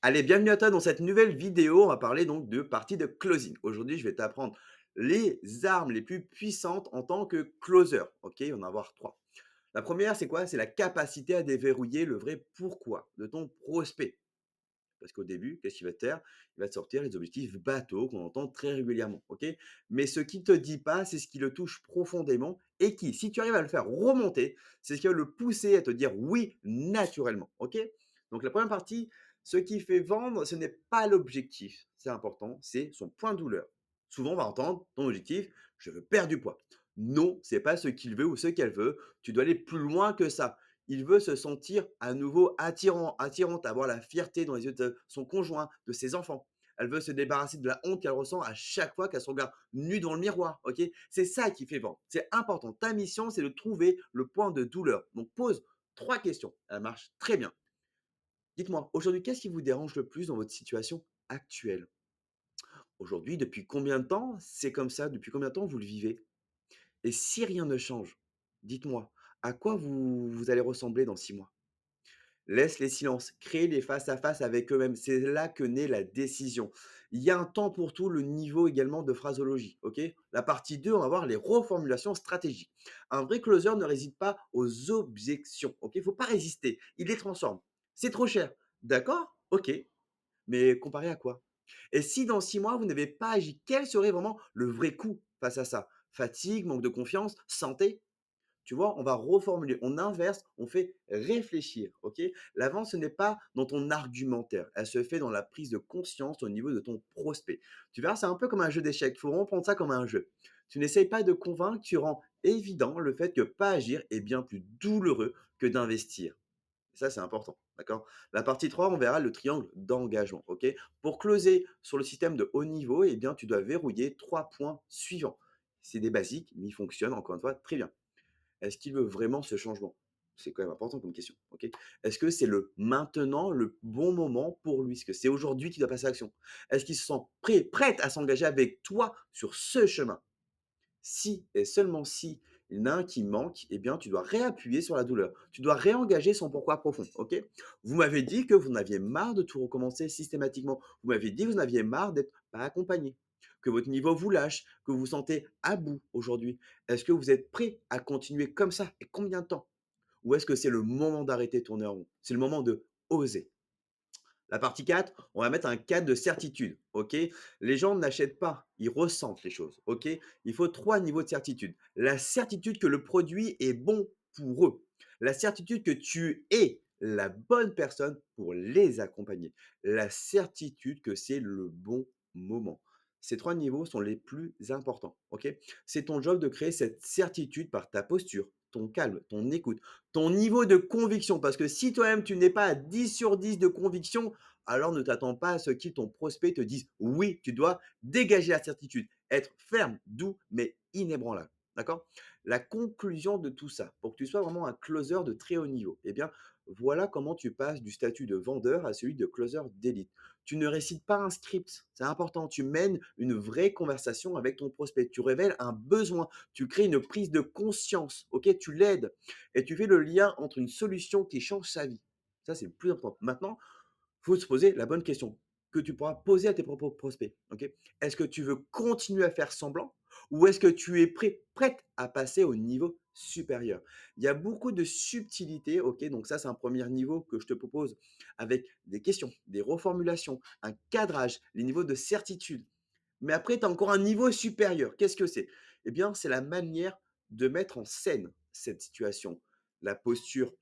Allez, bienvenue à toi dans cette nouvelle vidéo. On va parler donc de partie de closing. Aujourd'hui, je vais t'apprendre les armes les plus puissantes en tant que closer. Ok, on va en avoir trois. La première, c'est quoi? C'est la capacité à déverrouiller le vrai pourquoi de ton prospect. Parce qu'au début, qu'est-ce qu'il va te faire? Il va te sortir les objectifs bateaux qu'on entend très régulièrement. Ok, mais ce qui ne te dit pas, c'est ce qui le touche profondément et qui, si tu arrives à le faire remonter, c'est ce qui va le pousser à te dire oui naturellement. Ok, donc la première partie, ce qui fait vendre, ce n'est pas l'objectif, c'est important, c'est son point de douleur. Souvent, on va entendre ton objectif, je veux perdre du poids. Non, c'est pas ce qu'il veut ou ce qu'elle veut. Tu dois aller plus loin que ça. Il veut se sentir à nouveau attirante, avoir la fierté dans les yeux de son conjoint, de ses enfants. Elle veut se débarrasser de la honte qu'elle ressent à chaque fois qu'elle se regarde nue dans le miroir. Ok, c'est ça qui fait vendre. C'est important. Ta mission, c'est de trouver le point de douleur. Donc pose trois questions. Elle marche très bien. Dites-moi, aujourd'hui, qu'est-ce qui vous dérange le plus dans votre situation actuelle? Aujourd'hui, depuis combien de temps c'est comme ça? Depuis combien de temps vous le vivez? Et si rien ne change, dites-moi, à quoi vous allez ressembler dans 6 mois? Laisse les silences, crée des face à face avec eux-mêmes. C'est là que naît la décision. Il y a un temps pour tout, le niveau également de phrasologie. Ok, la partie 2, on va voir les reformulations stratégiques. Un vrai closer ne résiste pas aux objections. Ok, il ne faut pas résister. Il les transforme. C'est trop cher. D'accord? Ok. Mais comparé à quoi? Et si dans 6 mois, vous n'avez pas agi, quel serait vraiment le vrai coût face à ça? Fatigue, manque de confiance, santé? Tu vois, on va reformuler, on inverse, on fait réfléchir, OK? La vente, ce n'est pas dans ton argumentaire, elle se fait dans la prise de conscience au niveau de ton prospect. Tu verras, c'est un peu comme un jeu d'échecs, il faut vraiment prendre ça comme un jeu. Tu n'essayes pas de convaincre, tu rends évident le fait que pas agir est bien plus douloureux que d'investir. Ça, c'est important, d'accord? La partie 3, on verra le triangle d'engagement, OK? Pour closer sur le système de haut niveau, eh bien, tu dois verrouiller 3 points suivants. C'est des basiques, mais ils fonctionnent, encore une fois, très bien. Est-ce qu'il veut vraiment ce changement? C'est quand même important comme question, OK? Est-ce que c'est le maintenant, le bon moment pour lui? Est-ce que c'est aujourd'hui qu'il doit passer à l'action? Est-ce qu'il se sent prête à s'engager avec toi sur ce chemin? Si et seulement si il y en a un qui manque, eh bien, tu dois réappuyer sur la douleur. Tu dois réengager son pourquoi profond, OK? Vous m'avez dit que vous en aviez marre de tout recommencer systématiquement. Vous m'avez dit que vous en aviez marre d'être pas accompagné, que votre niveau vous lâche, que vous vous sentez à bout aujourd'hui. Est-ce que vous êtes prêt à continuer comme ça et combien de temps? Ou est-ce que c'est le moment d'arrêter de tourner en rond? C'est le moment de oser. La partie 4, on va mettre un cadre de certitude, OK? Les gens n'achètent pas, ils ressentent les choses, OK? Il faut 3 niveaux de certitude. La certitude que le produit est bon pour eux. La certitude que tu es la bonne personne pour les accompagner. La certitude que c'est le bon moment. Ces 3 niveaux sont les plus importants, OK? C'est ton job de créer cette certitude par ta posture, ton calme, ton écoute, ton niveau de conviction. Parce que si toi-même tu n'es pas à 10 sur 10 de conviction, alors ne t'attends pas à ce que ton prospect te dise oui, tu dois dégager la certitude, être ferme, doux, mais inébranlable. D'accord? La conclusion de tout ça, pour que tu sois vraiment un closer de très haut niveau, eh bien, voilà comment tu passes du statut de vendeur à celui de closer d'élite. Tu ne récites pas un script, c'est important. Tu mènes une vraie conversation avec ton prospect. Tu révèles un besoin, tu crées une prise de conscience, ok? Tu l'aides et tu fais le lien entre une solution qui change sa vie. Ça, c'est le plus important. Maintenant, il faut se poser la bonne question que tu pourras poser à tes propres prospects. Ok, est-ce que tu veux continuer à faire semblant ou est-ce que tu es prête à passer au niveau supérieur? Il y a beaucoup de subtilités. Ok, donc ça, c'est un premier niveau que je te propose avec des questions, des reformulations, un cadrage, les niveaux de certitude. Mais après, tu as encore un niveau supérieur. Qu'est-ce que c'est? Eh bien, c'est la manière de mettre en scène cette situation. La posture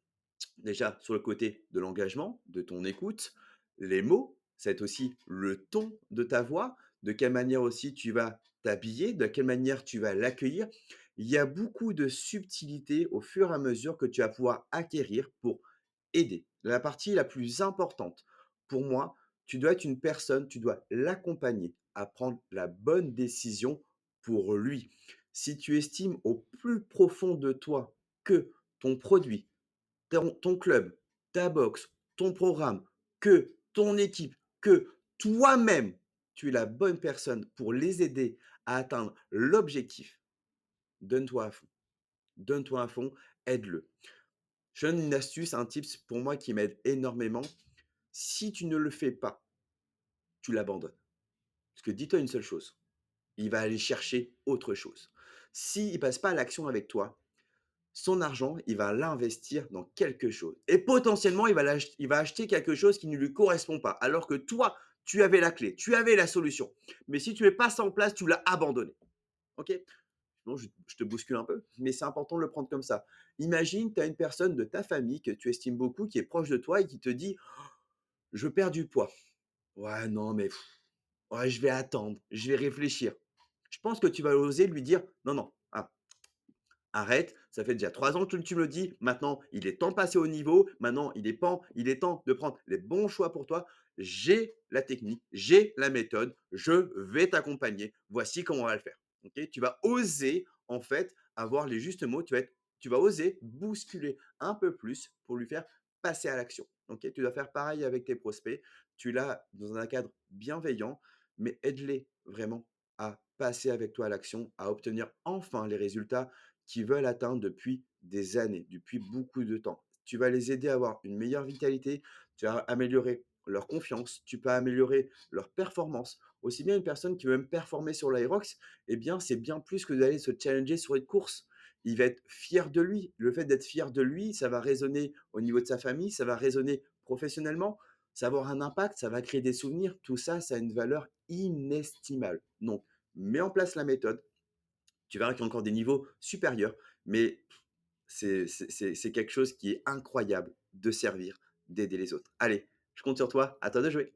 déjà, sur le côté de l'engagement, de ton écoute, les mots, c'est aussi le ton de ta voix, de quelle manière aussi tu vas t'habiller, de quelle manière tu vas l'accueillir. Il y a beaucoup de subtilités au fur et à mesure que tu vas pouvoir acquérir pour aider. La partie la plus importante, pour moi, tu dois être une personne, tu dois l'accompagner à prendre la bonne décision pour lui. Si tu estimes au plus profond de toi que ton produit, ton club, ta boxe, ton programme, que ton équipe, que toi-même, tu es la bonne personne pour les aider à atteindre l'objectif, donne-toi à fond. Donne-toi à fond, aide-le. Je donne une astuce, un tips pour moi qui m'aide énormément. Si tu ne le fais pas, tu l'abandonnes. Parce que dis-toi une seule chose, il va aller chercher autre chose. S'il ne passe pas à l'action avec toi, son argent, il va l'investir dans quelque chose et potentiellement, il va acheter quelque chose qui ne lui correspond pas, alors que toi, tu avais la clé, tu avais la solution. Mais si tu mets pas ça en place, tu l'as abandonné. OK? Bon, je te bouscule un peu, mais c'est important de le prendre comme ça. Imagine, tu as une personne de ta famille que tu estimes beaucoup, qui est proche de toi et qui te dit: «Je perds du poids». «Ouais, non, mais ouais, je vais attendre, je vais réfléchir». Je pense que tu vas oser lui dire: «Non, non, ah, arrête, ça fait déjà 3 ans que tu me le dis, maintenant il est temps de passer au niveau, maintenant il est temps de prendre les bons choix pour toi. J'ai la technique, j'ai la méthode, je vais t'accompagner. Voici comment on va le faire». OK? Tu vas oser en fait avoir les justes mots, tu vas oser bousculer un peu plus pour lui faire passer à l'action. OK? Tu dois faire pareil avec tes prospects. Tu l'as dans un cadre bienveillant, mais aide-les vraiment à passer avec toi à l'action, à obtenir enfin les résultats qui veulent atteindre depuis des années, depuis beaucoup de temps. Tu vas les aider à avoir une meilleure vitalité, tu vas améliorer leur confiance, tu peux améliorer leur performance. Aussi bien une personne qui veut même performer sur l'Aerox, eh bien, c'est bien plus que d'aller se challenger sur une course. Il va être fier de lui. Le fait d'être fier de lui, ça va résonner au niveau de sa famille, ça va résonner professionnellement, ça va avoir un impact, ça va créer des souvenirs. Tout ça, ça a une valeur inestimable. Donc, mets en place la méthode, tu verras qu'il y a encore des niveaux supérieurs, mais c'est quelque chose qui est incroyable de servir, d'aider les autres. Allez, je compte sur toi, à toi de jouer.